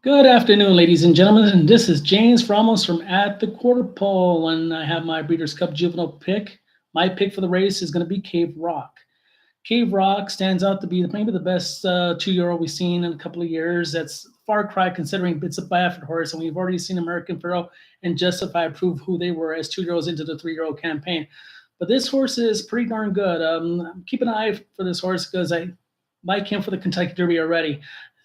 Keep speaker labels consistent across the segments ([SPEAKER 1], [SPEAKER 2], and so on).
[SPEAKER 1] Good afternoon, ladies and gentlemen. And this is James Ramos from At the Quarter Pole, and I have my Breeders' Cup Juvenile pick. My pick for the race is going to be Cave Rock. Cave Rock stands out to be maybe the best 2-year-old we've seen in a couple of years. That's far cry considering it's a Baffert horse, and we've already seen American Pharoah and Justify prove who they were as 2-year-olds into the 3-year-old campaign. But this horse is pretty darn good. Keep an eye for this horse because I like him for the Kentucky Derby already.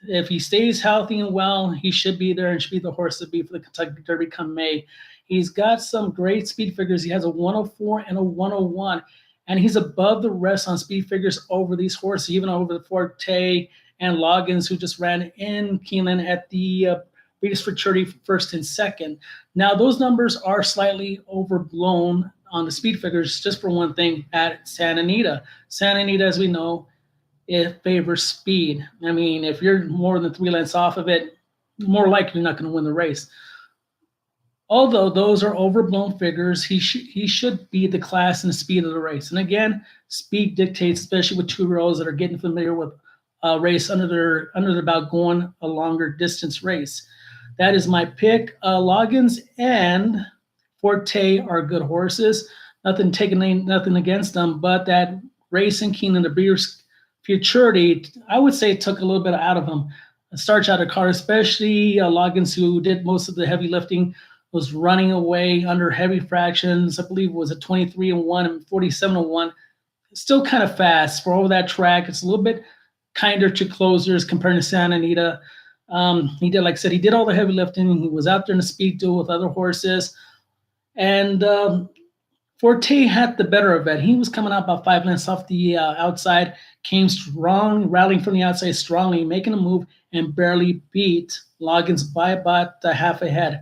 [SPEAKER 1] If he stays healthy and well, he should be there and should be the horse to beat for the Kentucky Derby come May. He's got some great speed figures. He has a 104 and a 101, and he's above the rest on speed figures over these horses, even over the Forte and Loggins, who just ran in Keeneland at the Breeders' Futurity first and second. Now, those numbers are slightly overblown on the speed figures, just for one thing, at Santa Anita. Santa Anita, as we know, it favors speed. I mean, if you're more than 3 lengths off of it, more likely you're not going to win the race. Although those are overblown figures, he should be the class and the speed of the race. And again, speed dictates, especially with 2-year-olds that are getting familiar with a race under their belt, going a longer distance race. That is my pick. Loggins and Forte are good horses. Nothing against them, but that race in Keenan, the Breeders' Futurity, I would say took a little bit out of him. Starch out of car, especially Loggins, who did most of the heavy lifting, was running away under heavy fractions. I believe it was a 23 and 1 and 47 and 1. Still kind of fast for over that track. It's a little bit kinder to closers compared to Santa Anita. He did, like I said, he did all the heavy lifting. He was out there in a speed duel with other horses. And Forte had the better of it. He was coming out about 5 lengths off the outside, came strong, rallying from the outside strongly, making a move, and barely beat Loggins by about half a head.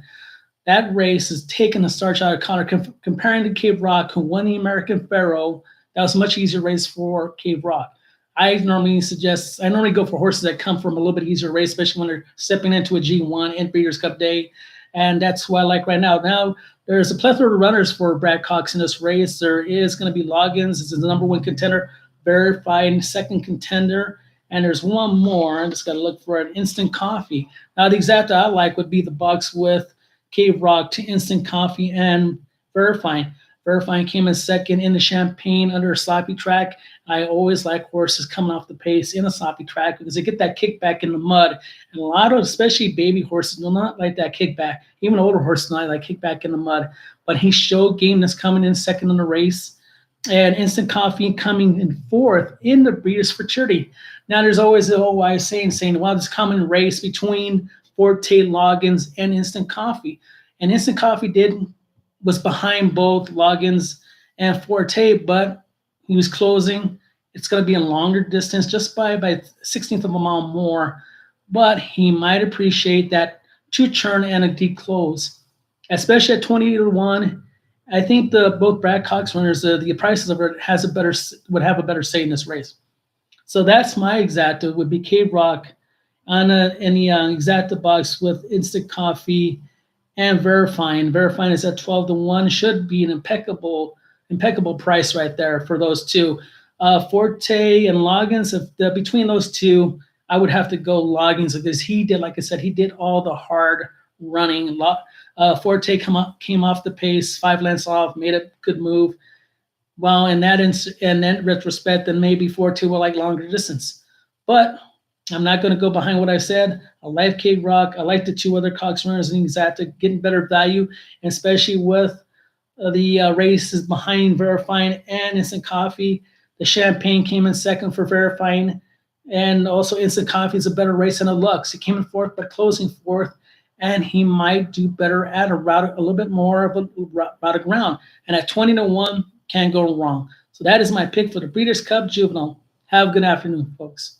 [SPEAKER 1] That race is taking the starch out of Connor, comparing to Cave Rock, who won the American Pharoah. That was a much easier race for Cave Rock. I normally go for horses that come from a little bit easier race, especially when they're stepping into a G1 and Breeders' Cup Day. And that's what I like right now. Now, there's a plethora of runners for Brad Cox in this race. There is going to be Loggins. This is the number one contender, verified second contender. And there's one more. I just got to look for an Instant Coffee. Now, the exact I like would be the box with Cave Rock to Instant Coffee and Verifying. Verifying came in second in the Champagne under a sloppy track. I always like horses coming off the pace in a sloppy track because they get that kickback in the mud. And a lot of, especially baby horses, do not like that kickback. Even older horses do not like kickback in the mud. But he showed gameness coming in second in the race. And Instant Coffee coming in fourth in the Breeders' Futurity. Now, there's always the old wise saying, well, this common race between Forte, Loggins, and Instant Coffee. And Instant Coffee was behind both Loggins and Forte, but he was closing. It's going to be a longer distance, just by 16th of a mile more. But he might appreciate that 2 turn and a deep close, especially at 20 to 1. I think both Brad Cox runners, the prices of it would have a better say in this race. So that's my exacta, would be Cave Rock on in the exacta box with Instant Coffee and Verifying. Verifying is at 12 to 1. Should be an impeccable price right there for those two. Forte and Loggins, between those two, I would have to go Loggins because he did, like I said, he did all the hard running. Forte came off the pace, 5 lengths off, made a good move. Well, in that retrospect, then maybe Forte will like longer distance. But I'm not going to go behind what I said. I like Cave Rock. I like the two other Cox runners in Exacta, getting better value, and especially with the races behind Verifying and Instant Coffee. The Champagne came in second for Verifying, and also Instant Coffee is a better race than a Lux. He came in fourth, but closing fourth, and he might do better at a little bit more of a route of ground. And at 20 to 1, can't go wrong. So that is my pick for the Breeders' Cup Juvenile. Have a good afternoon, folks.